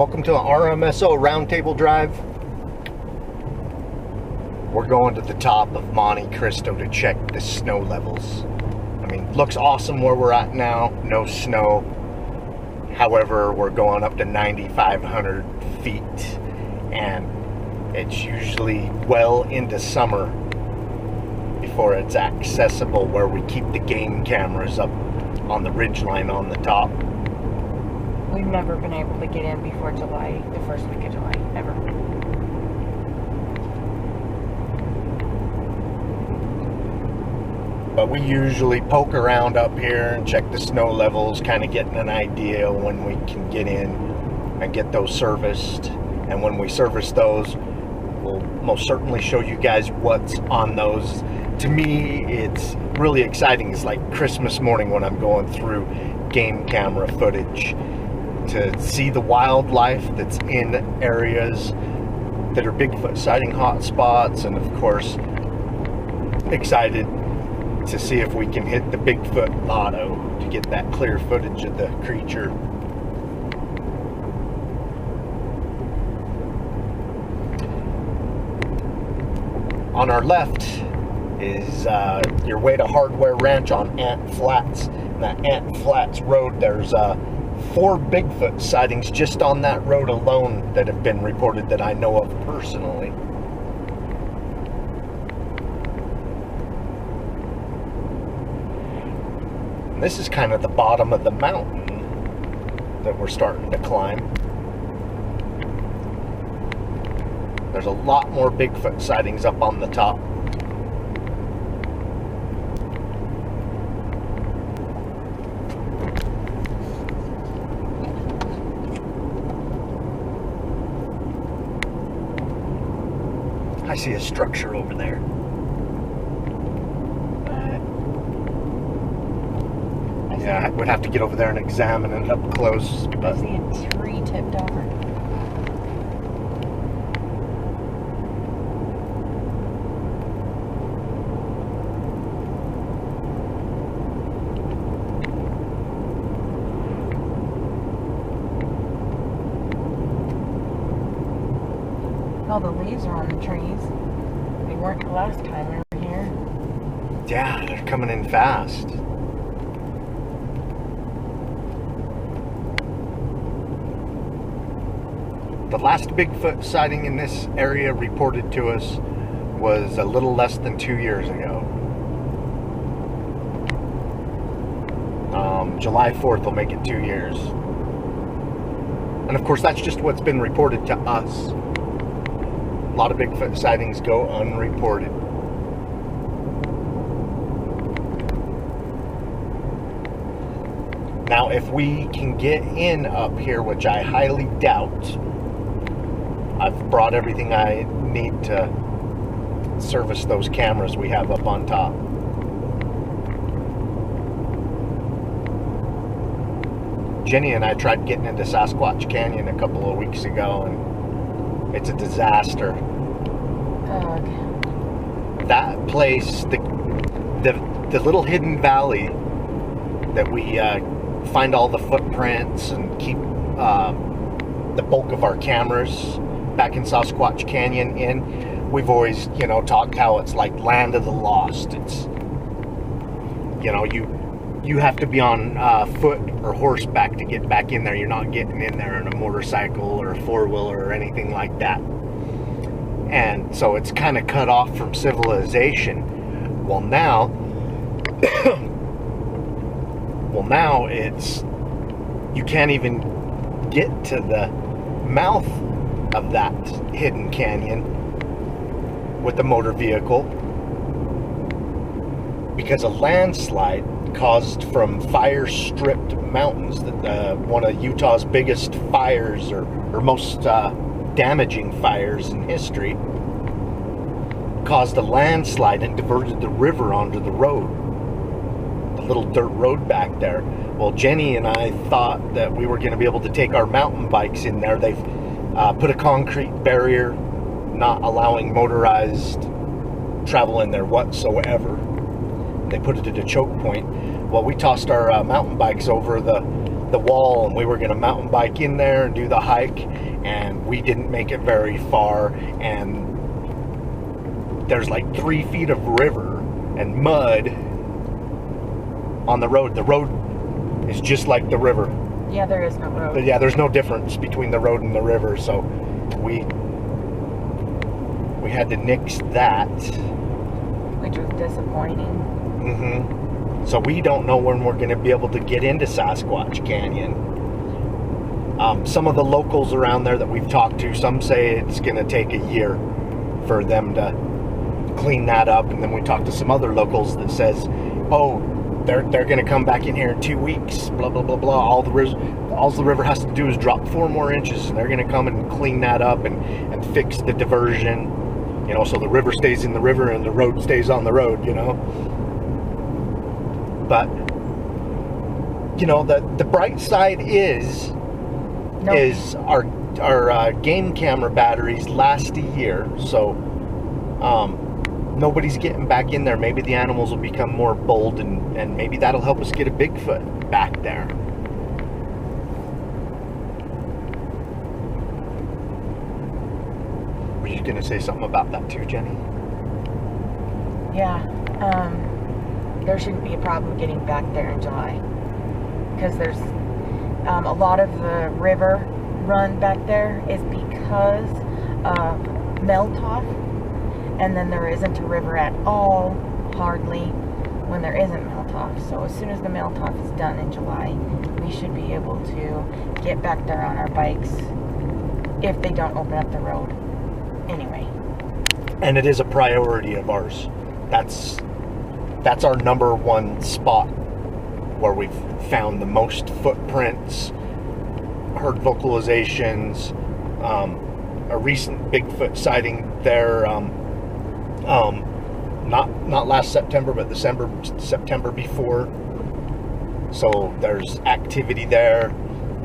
Welcome to the RMSO Roundtable Drive. We're going to the top of Monte Cristo to check the snow levels. I mean, looks awesome where we're at now. No snow. However, we're going up to 9,500 feet, and it's usually well into summer before it's accessible, where we keep the game cameras up on the ridgeline on the top. We've never been able to get in before July, the first week of July, ever. But we usually poke around up here and check the snow levels, kind of getting an idea when we can get in and get those serviced. And when we service those, we'll most certainly show you guys what's on those. To me, it's really exciting. It's like Christmas morning when I'm going through game camera footage to see the wildlife that's in areas that are Bigfoot sighting hotspots, and of course excited to see if we can hit the Bigfoot lotto to get that clear footage of the creature. On our left is your way to Hardware Ranch on Ant Flats. And that Ant Flats road, there's 4 Bigfoot sightings just on that road alone that have been reported that I know of personally. And this is kind of the bottom of the mountain that we're starting to climb. There's a lot more Bigfoot sightings up on the top. I see a structure over there. Yeah, I would have to get over there and examine it up close. I see a tree tipped over. All the leaves are on the trees. They weren't the last time we were here. Yeah, they're coming in fast. The last Bigfoot sighting in this area reported to us was a little less than 2 years ago. July 4th will make it 2 years. And of course, that's just what's been reported to us. A lot of Bigfoot sightings go unreported. Now, if we can get in up here, which I highly doubt, I've brought everything I need to service those cameras we have up on top. Jenny and I tried getting into Sasquatch Canyon a couple of weeks ago, and it's a disaster. That place, the little hidden valley that we find all the footprints and keep the bulk of our cameras back in Sasquatch Canyon in, we've always, talked how it's like land of the lost. It's, you have to be on foot or horseback to get back in there. You're not getting in there in a motorcycle or a four-wheeler or anything like that. And so it's kind of cut off from civilization. Well, now it's, you can't even get to the mouth of that hidden canyon with a motor vehicle because a landslide caused from fire-stripped mountains, that one of Utah's biggest fires or most damaging fires in history, caused a landslide and diverted the river onto the road, the little dirt road back there. Well, Jenny and I thought that we were going to be able to take our mountain bikes in there. They've put a concrete barrier, not allowing motorized travel in there whatsoever. They put it at a choke point. Well, we tossed our mountain bikes over the the wall, and we were going to mountain bike in there and do the hike, and we didn't make it very far, and there's like 3 feet of river and mud on the road. The road is just like the river. Yeah, there is no road. But yeah, there's no difference between the road and the river, so we had to nix that. Which was disappointing. So we don't know when we're going to be able to get into Sasquatch Canyon. Some of the locals around there that we've talked to, some say it's going to take a year for them to clean that up, and then we talked to some other locals that says, oh, they're going to come back in here in 2 weeks, blah blah blah blah. All the river has to do is drop 4 more inches, and they're going to come and clean that up and fix the diversion, you know, so the river stays in the river and the road stays on the road, you know. But you know, the bright side is our game camera batteries last a year, so nobody's getting back in there. Maybe the animals will become more bold, and maybe that'll help us get a Bigfoot back there. Were you going to say something about that too, Jenny? Yeah, there shouldn't be a problem getting back there in July, because there's a lot of the river run back there is because of melt-off, and then there isn't a river at all, hardly, when there isn't melt-off. So as soon as the melt-off is done in July, we should be able to get back there on our bikes if they don't open up the road anyway. And it is a priority of ours. That's our number one spot where we've found the most footprints, heard vocalizations, a recent Bigfoot sighting there, not last September, but September before. So there's activity there,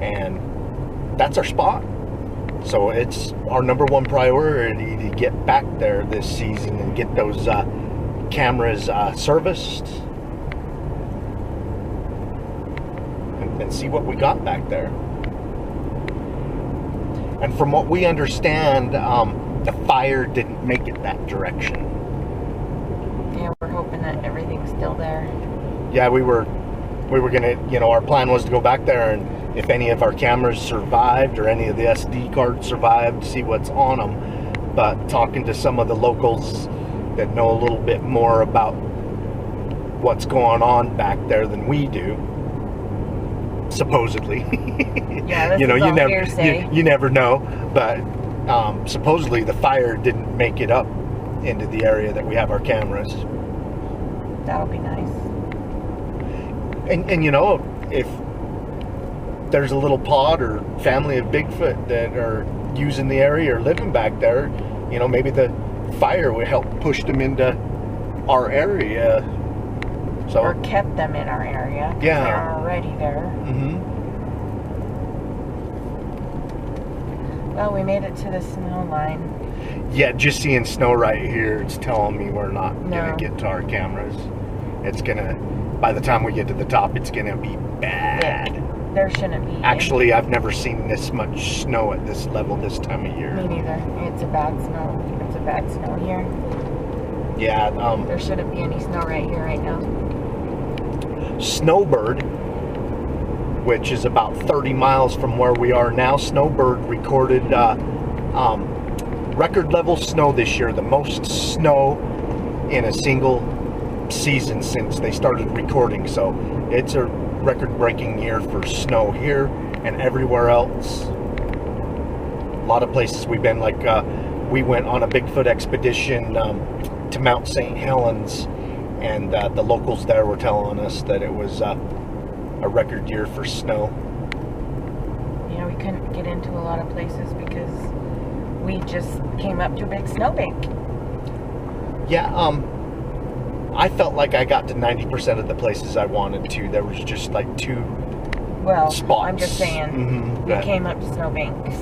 and that's our spot. So it's our number one priority to get back there this season and get those cameras serviced and see what we got back there. And from what we understand, the fire didn't make it that direction. Yeah, we're hoping that everything's still there. Yeah, we were gonna, you know, our plan was to go back there, and if any of our cameras survived or any of the SD cards survived, see what's on them. But talking to some of the locals that know a little bit more about what's going on back there than we do, supposedly. Yeah, this you know, is all hearsay. you never know, but supposedly the fire didn't make it up into the area that we have our cameras. That'll be nice. And you know, if there's a little pod or family of Bigfoot that are using the area or living back there, you know, maybe the fire would help push them into our area. So, or kept them in our area. Yeah. They're already there. Well, we made it to the snow line. Yeah, just seeing snow right here, it's telling me we're not gonna get to our cameras. It's gonna, by the time we get to the top, it's gonna be bad. Yeah, there shouldn't be. Actually, I've never seen this much snow at this level this time of year. Me neither. It's a bad snow. It's a bad snow here. Yeah. There shouldn't be any snow right here right now. Snowbird, which is about 30 miles from where we are now, Snowbird recorded record level snow this year, the most snow in a single season since they started recording. So it's a record-breaking year for snow here and everywhere else. A lot of places we've been, like we went on a Bigfoot expedition to Mount St. Helens, and the locals there were telling us that it was a record year for snow. Yeah, we couldn't get into a lot of places because we just came up to a big snowbank. Yeah, I felt like I got to 90% of the places I wanted to. There was just like 2 spots. I'm just saying, we came up to snowbanks.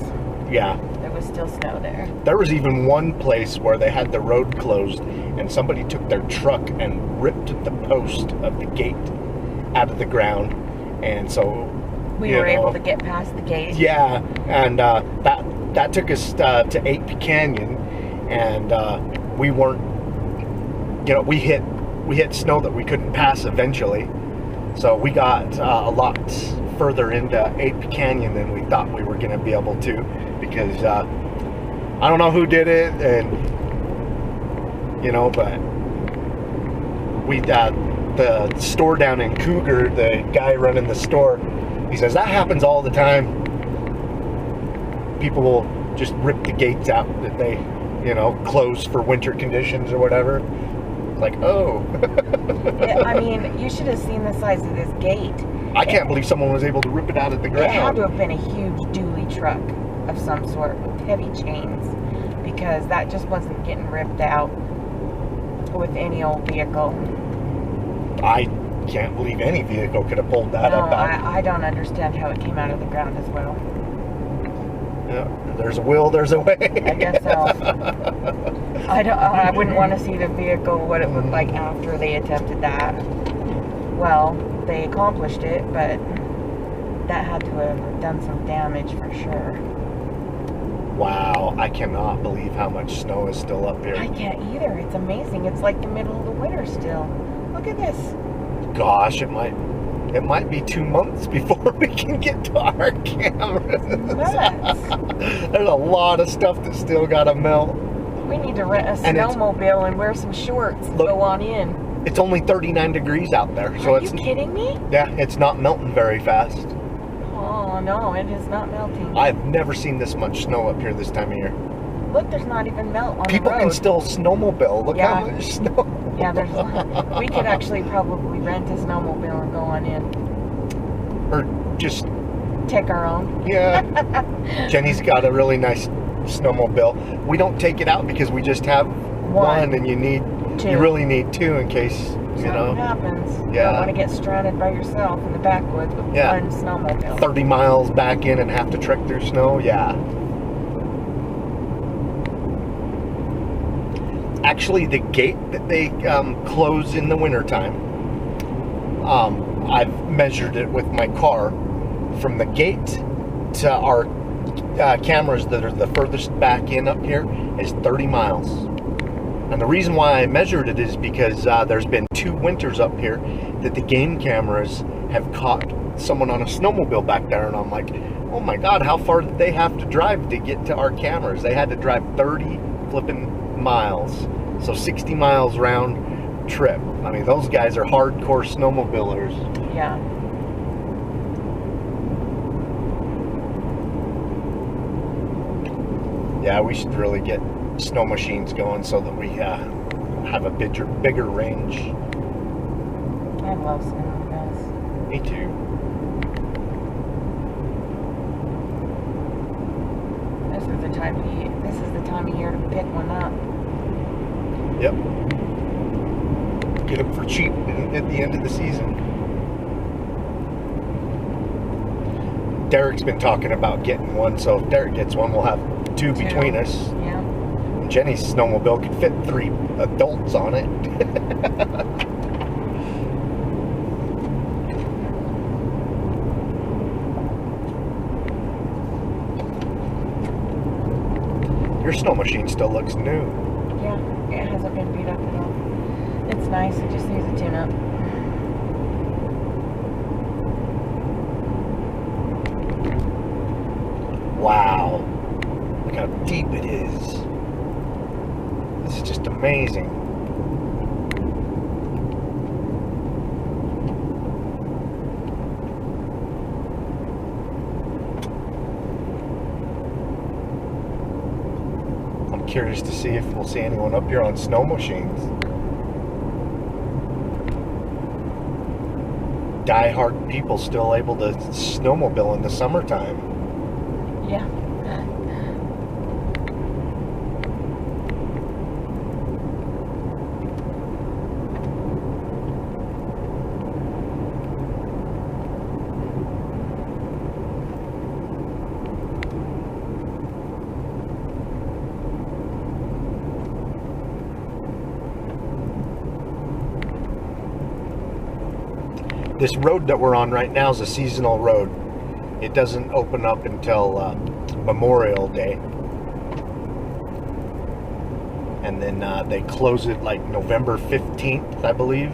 Yeah. There was still snow there. There was even one place where they had the road closed, and somebody took their truck and ripped the post of the gate out of the ground. And so We were able to get past the gate. Yeah, and that took us to Ape Canyon, and we weren't, we hit snow that we couldn't pass eventually, so we got a lot further into Ape Canyon than we thought we were going to be able to, because I don't know who did it, and but we the store down in Cougar, the guy running the store, he says that happens all the time. People will just rip the gates out that they close for winter conditions or whatever. Like, oh. Yeah, I mean, you should have seen the size of this gate. I can't believe someone was able to rip it out of the ground. It had to have been a huge dually truck of some sort with heavy chains, because that just wasn't getting ripped out with any old vehicle. I can't believe any vehicle could have pulled that up out. I don't understand how it came out of the ground as well. Yeah, there's a will, there's a way. I guess so. I wouldn't want to see the vehicle, what it looked like after they attempted that. Well, they accomplished it, but that had to have done some damage for sure. Wow, I cannot believe how much snow is still up here. I can't either. It's amazing. It's like the middle of the winter still. Look at this. Gosh, it might be 2 months before we can get to our cameras. There's a lot of stuff that's still got to melt. We need to rent a snowmobile and wear some shorts and go on in. It's only 39 degrees out there. So Are you kidding me? Yeah, it's not melting very fast. Oh, no, it is not melting. I've never seen this much snow up here this time of year. Look, there's not even melt on People the road. can still snowmobile. Look how much snow. Yeah, we could actually probably rent a snowmobile and go on in. Or just take our own. Yeah. Jenny's got a really nice snowmobile. We don't take it out because we just have one and you really need two in case something happens. Yeah. You don't want to get stranded by yourself in the backwoods with one snowmobile. 30 miles back in and have to trek through snow. Yeah. Actually, the gate that they close in the wintertime, I've measured it with my car. From the gate to our cameras that are the furthest back in up here is 30 miles. And the reason why I measured it is because there's been 2 winters up here that the game cameras have caught someone on a snowmobile back there, and I'm like, oh my God, how far did they have to drive to get to our cameras? They had to drive 30 flipping miles. So 60 miles round trip. I mean, those guys are hardcore snowmobilers. Yeah. Yeah, we should really get snow machines going so that we have a bigger range. I love snowmobiles. Me too. This is the time of year to pick one up. Yep. Get them for cheap at the end of the season. Derek's been talking about getting one, so if Derek gets one, we'll have two between us. Yeah. And Jenny's snowmobile could fit 3 adults on it. Your snow machine still looks new. Yeah, it hasn't been beat up at all. It's nice, it just needs a tune-up. Wow. Look how deep it is. This is just amazing. I'm curious to see if we'll see anyone up here on snow machines. Die-hard people still able to snowmobile in the summertime. Yeah. This road that we're on right now is a seasonal road. It doesn't open up until Memorial Day. And then they close it like November 15th, I believe.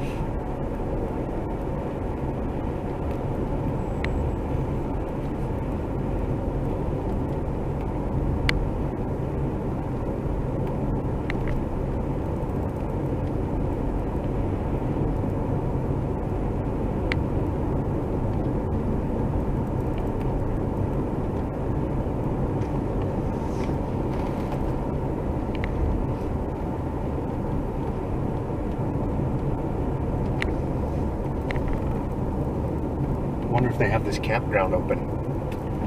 I wonder if they have this campground open.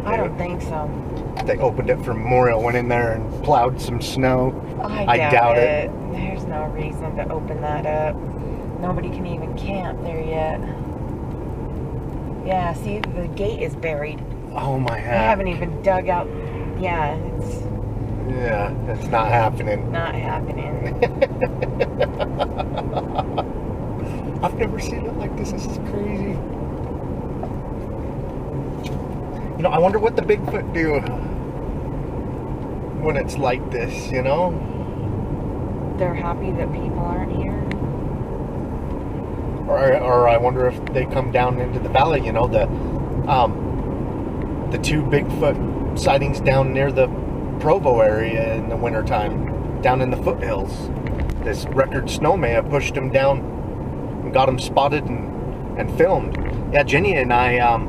I don't think so. They opened it for Memorial, went in there and plowed some snow. I doubt it. There's no reason to open that up. Nobody can even camp there yet. Yeah, see, the gate is buried. Oh my heck. They haven't even dug out. Yeah, it's not happening. Not happening. I've never seen it like this. This is crazy. You know, I wonder what the Bigfoot do when it's like this, you know? They're happy that people aren't here. Or I wonder if they come down into the valley, you know, the two Bigfoot sightings down near the Provo area in the wintertime, down in the foothills. This record snow may have pushed them down and got them spotted and filmed. Yeah, Jenny and I,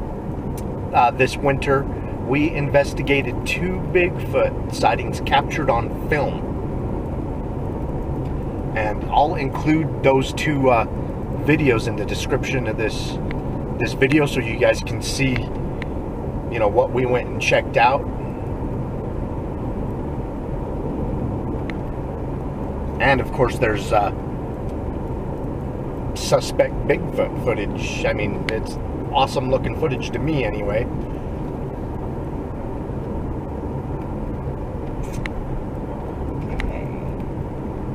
this winter, we investigated 2 Bigfoot sightings captured on film. And I'll include those 2 videos in the description of this video so you guys can see, you know, what we went and checked out. And of course there's suspect Bigfoot footage. I mean, it's awesome looking footage to me anyway.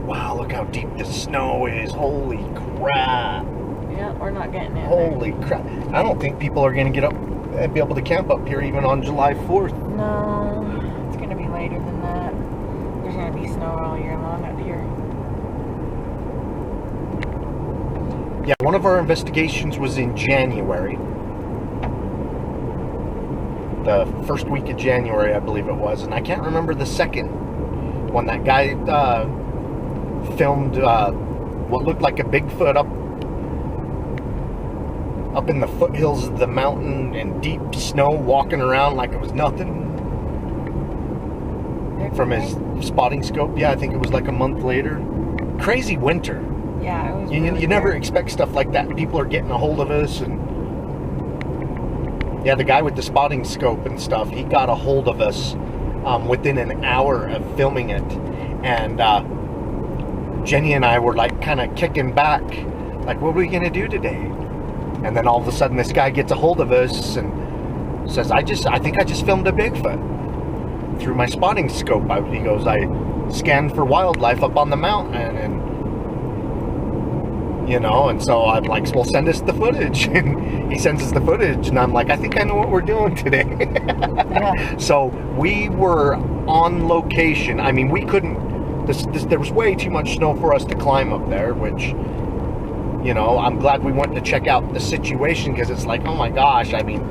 Wow, look how deep the snow is. Holy crap. Yeah, we're not getting in Holy crap. I don't think people are going to get up and be able to camp up here even on July 4th. No, it's going to be later than that. There's going to be snow all year long up here. Yeah, one of our investigations was in January. The first week of January, I believe it was. And I can't remember the second one. That guy filmed what looked like a Bigfoot up in the foothills of the mountain in deep snow, walking around like it was nothing. From his spotting scope. Yeah, I think it was like a month later. Crazy winter. Yeah, it was You never expect stuff like that. People are getting a hold of us, and yeah, the guy with the spotting scope and stuff, he got a hold of us within an hour of filming it. And Jenny and I were like kind of kicking back, like, what are we gonna do today? And then all of a sudden this guy gets a hold of us and says, I think I just filmed a Bigfoot through my spotting scope. He goes, I scanned for wildlife up on the mountain, and you know, and so I'm like, well, send us the footage. And he sends us the footage, and I'm like, I think I know what we're doing today. Yeah. So we were on location. I mean, we couldn't, there was way too much snow for us to climb up there, which, you know, I'm glad we went to check out the situation, because it's like, oh my gosh, I mean,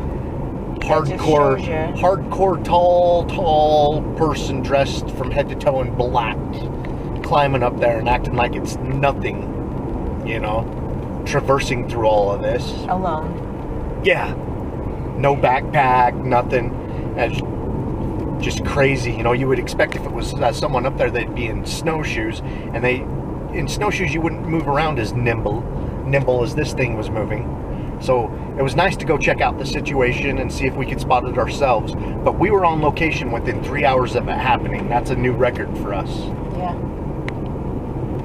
hardcore tall person dressed from head to toe in black, climbing up there and acting like it's nothing. You know, traversing through all of this alone. Yeah, no backpack, nothing. Just crazy. You know, you would expect if it was someone up there, they'd be in snowshoes, and in snowshoes you wouldn't move around as nimble as this thing was moving. So it was nice to go check out the situation and see if we could spot it ourselves. But we were on location within 3 hours of it happening. That's a new record for us. Yeah.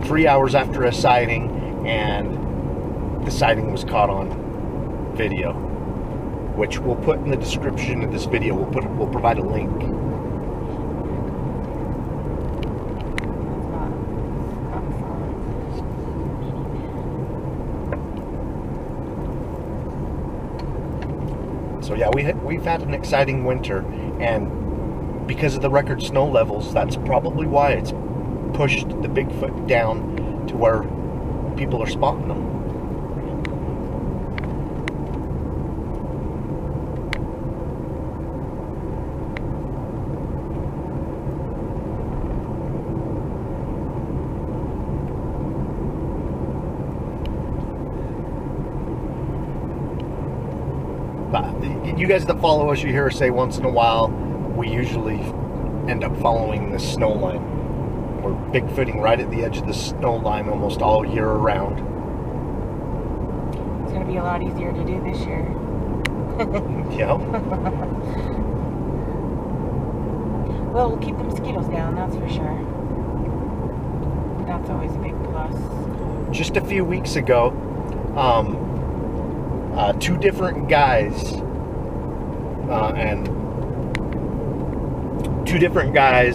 3 hours after a sighting. And the sighting was caught on video, which we'll put in the description of this video. We'll provide a link. So So yeah, we've had an exciting winter, and because of the record snow levels, that's probably why it's pushed the Bigfoot down to where people are spotting them. You guys that follow us, you hear us say once in a while, we usually end up following the snow line. We're Bigfooting right at the edge of the snow line almost all year around. It's going to be a lot easier to do this year. Yeah. Well, we'll keep the mosquitoes down, that's for sure. That's always a big plus. Just a few weeks ago, two different guys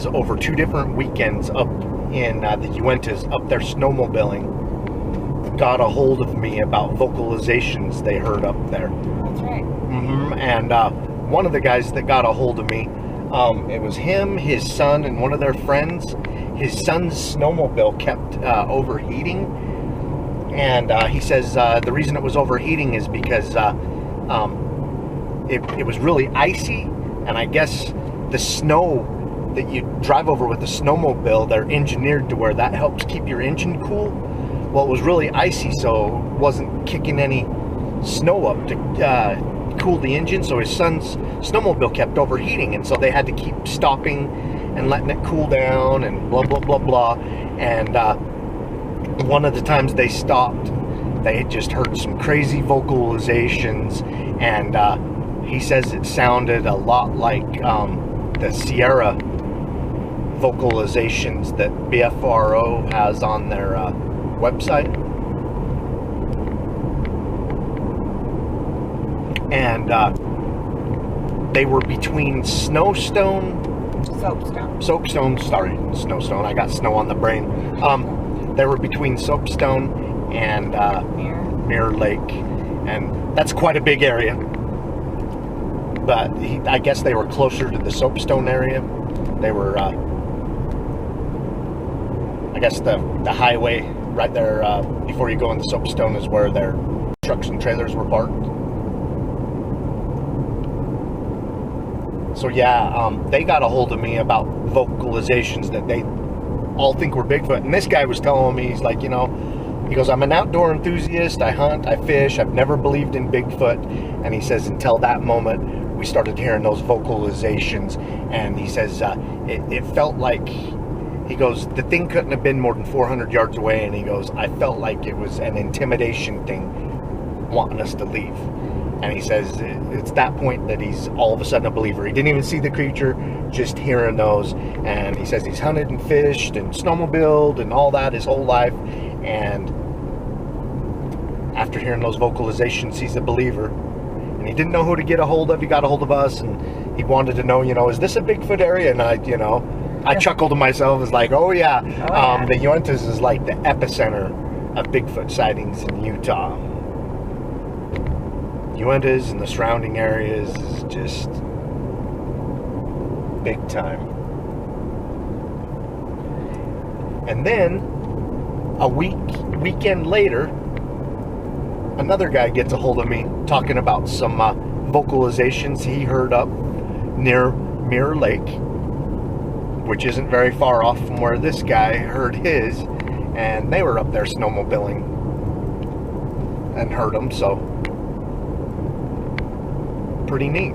over 2 different weekends up in the Uintas, up there snowmobiling, got a hold of me about vocalizations they heard up there. That's right. And one of the guys that got a hold of me, it was him, his son, and one of their friends. His son's snowmobile kept overheating, and he says the reason it was overheating is because it was really icy, and I guess the snow that you drive over with the snowmobile, they're engineered to where that helps keep your engine cool. Well, it was really icy, so it wasn't kicking any snow up to cool the engine, so his son's snowmobile kept overheating, and so they had to keep stopping and letting it cool down and blah blah blah blah. And one of the times they stopped, they had just heard some crazy vocalizations, and he says it sounded a lot like the Sierra vocalizations that BFRO has on their website. And they were between Soapstone, I got snow on the brain. They were between Soapstone and Mirror Lake, and that's quite a big area. But I guess they were closer to the Soapstone area. They were, I guess the highway right there before you go into Soapstone is where their trucks and trailers were parked. So yeah, they got a hold of me about vocalizations that they all think were Bigfoot. And this guy was telling me, he's like, he goes, I'm an outdoor enthusiast, I hunt, I fish, I've never believed in Bigfoot. And he says, until that moment, we started hearing those vocalizations. And he says, it felt like, he goes, the thing couldn't have been more than 400 yards away. And he goes, I felt like it was an intimidation thing wanting us to leave. And he says it's that point that he's all of a sudden a believer. He didn't even see the creature, just hearing those. And he says he's hunted and fished and snowmobiled and all that his whole life. And after hearing those vocalizations, he's a believer. And he didn't know who to get a hold of. He got a hold of us, and he wanted to know, is this a Bigfoot area? And I chuckled to myself. It's like, oh yeah. The Uintas is like the epicenter of Bigfoot sightings in Utah. Uintas and the surrounding areas is just big time. And then a weekend later, another guy gets a hold of me talking about some vocalizations he heard up near Mirror Lake, which isn't very far off from where this guy heard his, and they were up there snowmobiling and heard them. So pretty neat.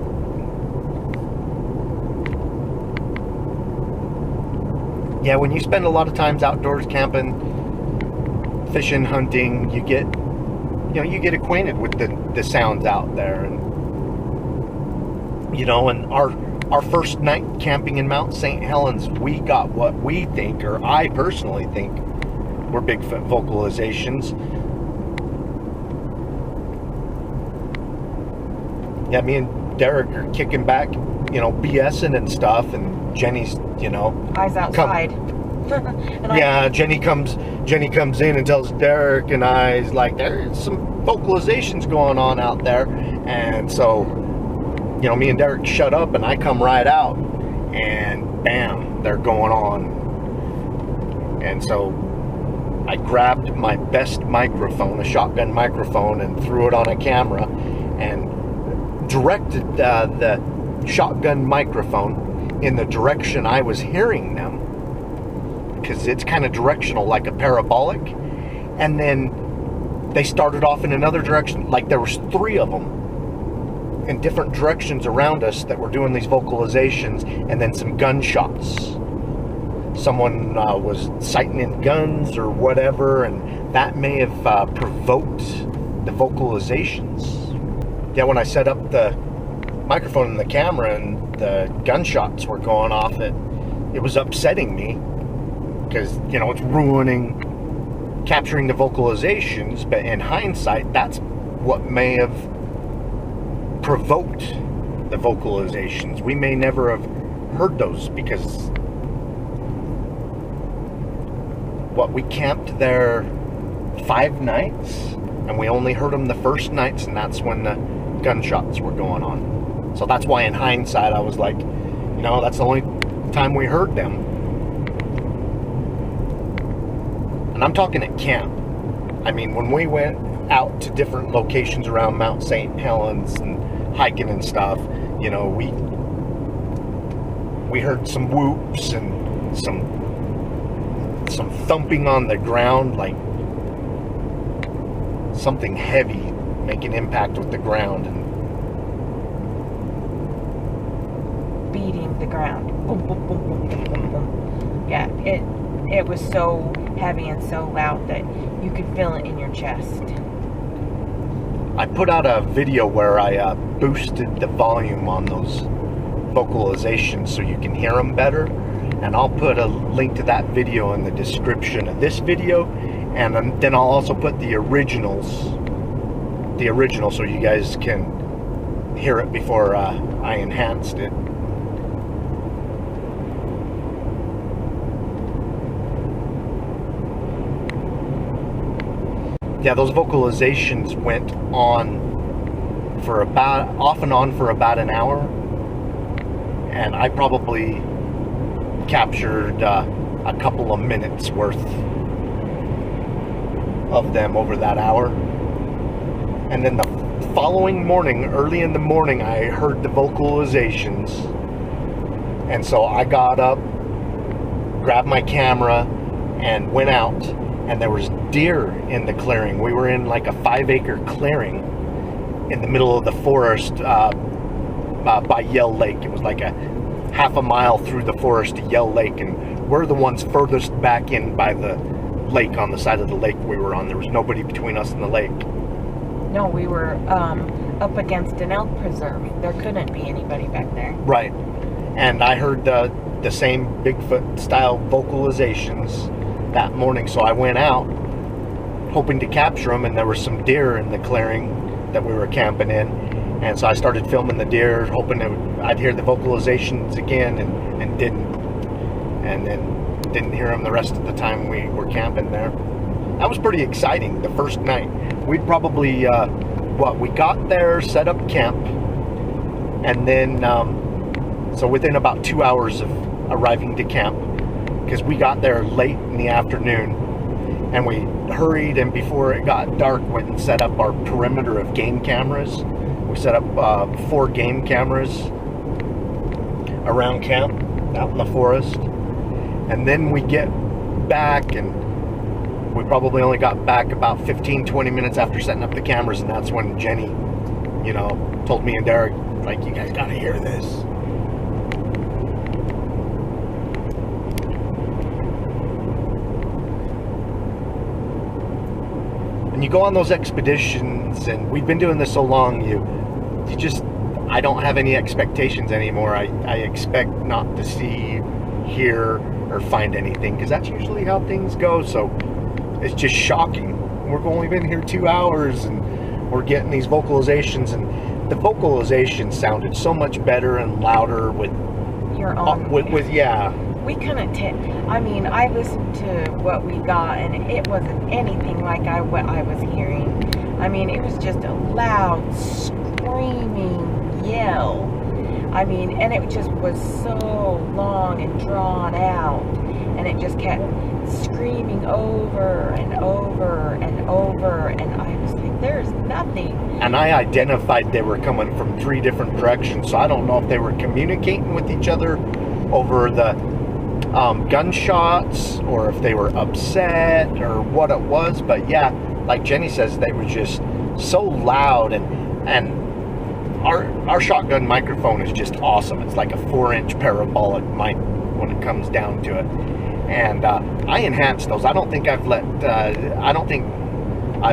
Yeah, when you spend a lot of times outdoors camping, fishing, hunting, you get acquainted with the sounds out there. And and our first night camping in Mount St. Helens, we got what we think, or I personally think, were Bigfoot vocalizations. Yeah, me and Derek are kicking back, BSing and stuff, and Jenny's, eyes outside. Jenny comes in and tells Derek and I, like, there's some vocalizations going on out there. And so me and Derek shut up, and I come right out, and bam, they're going on. And so I grabbed my best microphone, a shotgun microphone, and threw it on a camera, and directed the shotgun microphone in the direction I was hearing them, because it's kind of directional, like a parabolic. And then they started off in another direction, like there was 3 of them in different directions around us that were doing these vocalizations, and then some gunshots. Someone was sighting in guns or whatever, and that may have provoked the vocalizations. Yeah, when I set up the microphone and the camera and the gunshots were going off, it was upsetting me, because it's ruining capturing the vocalizations. But in hindsight, that's what may have provoked the vocalizations. We may never have heard those, because we camped there 5 nights, and we only heard them the first nights, and that's when the gunshots were going on. So that's why in hindsight I was like, that's the only time we heard them. And I'm talking at camp. I mean, when we went out to different locations around Mount St. Helens and hiking and stuff, we heard some whoops and some thumping on the ground, like something heavy making impact with the ground and beating the ground. Boom, boom, boom, boom, boom, boom, boom. Yeah, it was so heavy and so loud that you could feel it in your chest. I put out a video where I boosted the volume on those vocalizations so you can hear them better, and I'll put a link to that video in the description of this video, and then I'll also put the original so you guys can hear it before I enhanced it. Yeah, those vocalizations went on off and on for about an hour, and I probably captured a couple of minutes worth of them over that hour. And then the following morning, early in the morning, I heard the vocalizations, and so I got up, grabbed my camera, and went out. And there was deer in the clearing. We were in like a 5-acre clearing in the middle of the forest by Yell Lake. It was like a half a mile through the forest to Yell Lake, and we're the ones furthest back in by the lake, on the side of the lake we were on. There was nobody between us and the lake. No, we were up against an elk preserve. There couldn't be anybody back there. Right. And I heard the same Bigfoot style vocalizations that morning, so I went out hoping to capture them, and there were some deer in the clearing that we were camping in, and so I started filming the deer, hoping that I'd hear the vocalizations again, and didn't, and then didn't hear them the rest of the time we were camping there. That was pretty exciting. The first night we'd probably we got there, set up camp, and then so within about 2 hours of arriving to camp, because we got there late in the afternoon, and we hurried, and before it got dark went and set up our perimeter of game cameras. We set up 4 game cameras around camp out in the forest, and then we get back, and we probably only got back about 15-20 minutes after setting up the cameras, and that's when Jenny told me and Derek, like, you guys gotta hear this. And you go on those expeditions, and we've been doing this so long, I don't have any expectations anymore. I expect not to see, hear, or find anything, because that's usually how things go. So it's just shocking. We've only been here 2 hours, and we're getting these vocalizations, and the vocalizations sounded so much better and louder with your own. Yeah. We couldn't I mean, I listened to what we got, and it wasn't anything like what I was hearing. I mean, it was just a loud, screaming yell. I mean, and it just was so long and drawn out, and it just kept screaming over and over and over, and I was like, there's nothing. And I identified they were coming from 3 different directions, so I don't know if they were communicating with each other over the gunshots, or if they were upset, or what it was. But yeah, like Jenny says, they were just so loud, and our shotgun microphone is just awesome. It's like a 4-inch parabolic mic when it comes down to it. And I enhanced those. I don't think I've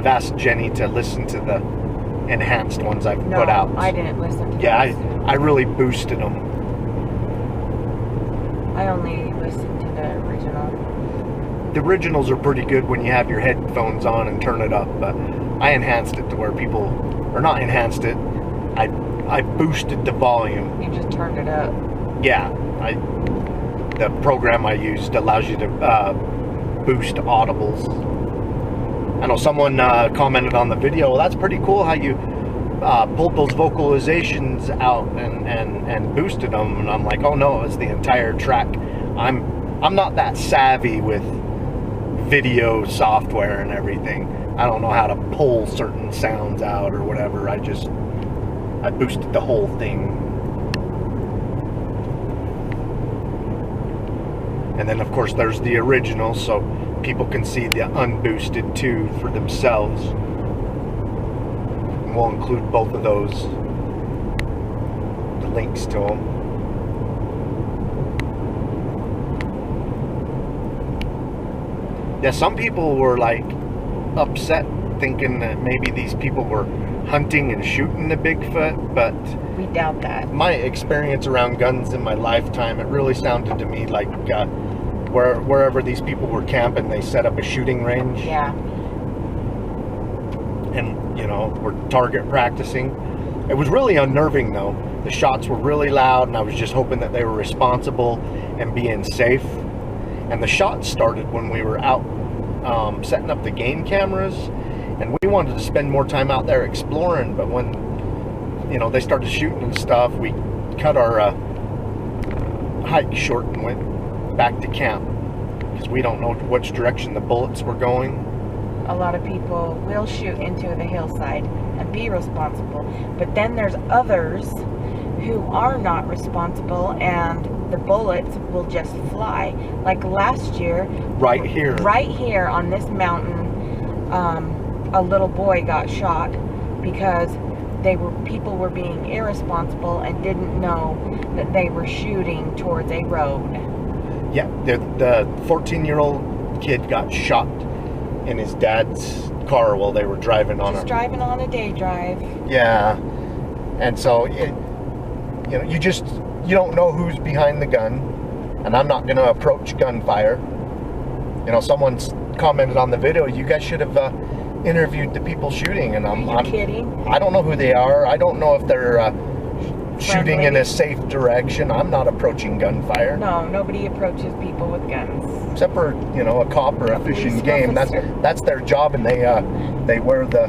asked Jenny to listen to the enhanced ones I've put out. I didn't listen to Yeah, those. I really boosted them. I only listened to the original. The originals are pretty good when you have your headphones on and turn it up, but I enhanced it to where people, or not enhanced it, I boosted the volume. You just turned it up. Yeah, the program I used allows you to boost audibles. I know someone commented on the video, well, that's pretty cool how you pulled those vocalizations out and boosted them. And I'm like, oh no, it's the entire track. I'm not that savvy with video software and everything. I don't know how to pull certain sounds out or whatever. I boosted the whole thing. And then of course there's the original, so people can see the unboosted too for themselves. And we'll include both of those, the links to them. Yeah, some people were like upset, thinking that maybe these people were hunting and shooting the Bigfoot, but we doubt that. My experience around guns in my lifetime, it really sounded to me like wherever these people were camping, they set up a shooting range. Yeah. And, you know, we're target practicing. It was really unnerving, though. The shots were really loud, and I was just hoping that they were responsible and being safe. And the shots started when we were out setting up the game cameras, and we wanted to spend more time out there exploring. But when, you know, they started shooting and stuff, we cut our hike short and went back to camp, because we don't know which direction the bullets were going. A lot of people will shoot into the hillside and be responsible, but then there's others who are not responsible, and the bullets will just fly. Like last year, right here on this mountain, a little boy got shot because people were being irresponsible and didn't know that they were shooting towards a road. Yeah, the 14-year-old kid got shot in his dad's car while they were driving on driving on a day drive. Yeah, and so you know, you don't know who's behind the gun, and I'm not going to approach gunfire. You know, someone's commented on the video, you guys should have interviewed the people shooting, and I'm kidding. I don't know who they are. I don't know if they're shooting in a safe direction. I'm not approaching gunfire. No, nobody approaches people with guns. Except for, you know, a cop or a fishing game. That's their job, and they wear the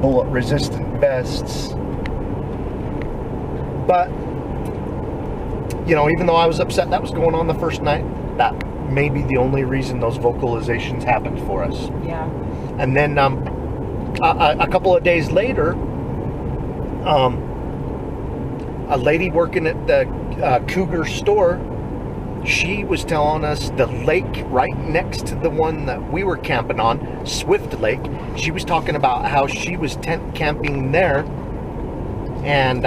bullet resistant vests. But, you know, even though I was upset that was going on the first night, that may be the only reason those vocalizations happened for us. Yeah. And then a couple of days later, a lady working at the Cougar store, she was telling us the lake right next to the one that we were camping on, Swift Lake, she was talking about how she was tent camping there, and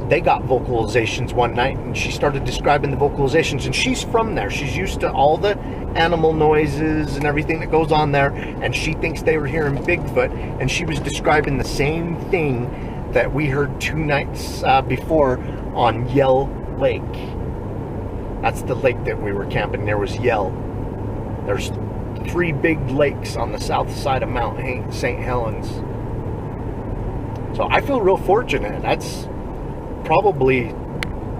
they got vocalizations one night, and she started describing the vocalizations, and she's from there. She's used to all the animal noises and everything that goes on there, and she thinks they were hearing Bigfoot, and she was describing the same thing that we heard 2 nights before on Yell Lake. That's the lake that we were camping near, was Yell. There's 3 big lakes on the south side of Mount St. Helens. So I feel real fortunate. That's probably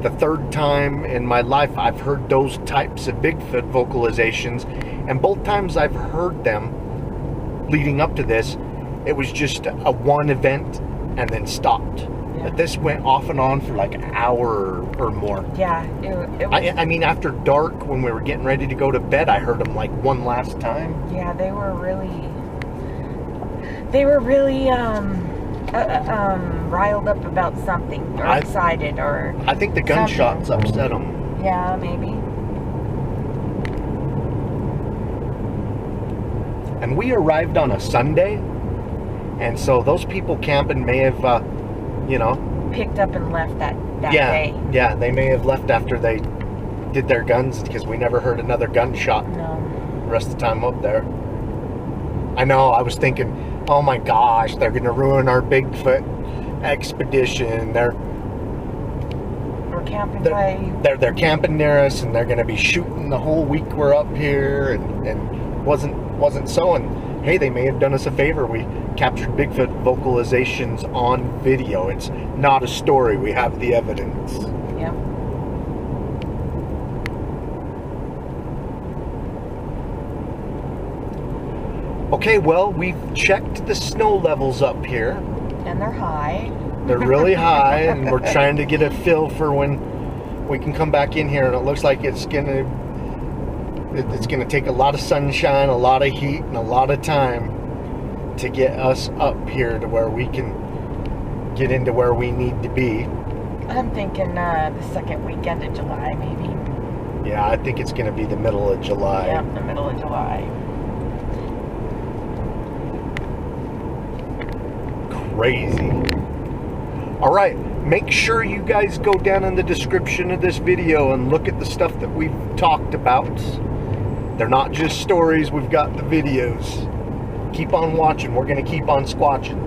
the 3rd time in my life I've heard those types of Bigfoot vocalizations, and both times I've heard them leading up to this, it was just a one event and then stopped. Yeah. But this went off and on for like an hour or more. Yeah, it was, I mean, after dark, when we were getting ready to go to bed, I heard them like one last time. yeah, they were really riled up about something, or excited, or I think the gunshots upset them. yeah, maybe. And we arrived on a Sunday, and so those people camping may have, you know, Picked up and left that yeah, day. yeah, they may have left after they did their guns, because we never heard another gunshot No. the rest of the time up there. I know, I was thinking, oh my gosh, they're gonna ruin our Bigfoot expedition. They're camping they're camping near us, and they're gonna be shooting the whole week we're up here, and wasn't so. And hey, they may have done us a favor. We captured Bigfoot vocalizations on video. It's not a story. We have the evidence. Yep. Okay, well, we've checked the snow levels up here. And they're high. They're really high, and we're trying to get a feel for when we can come back in here. And it looks like it's gonna take a lot of sunshine, a lot of heat, and a lot of time to get us up here to where we can get into where we need to be. I'm thinking the second weekend of July, maybe. Yeah, I think it's going to be the middle of July. Yep, the middle of July. Crazy. All right, make sure you guys go down in the description of this video and look at the stuff that we've talked about. They're not just stories, we've got the videos. Keep on watching. We're going to keep on squatching.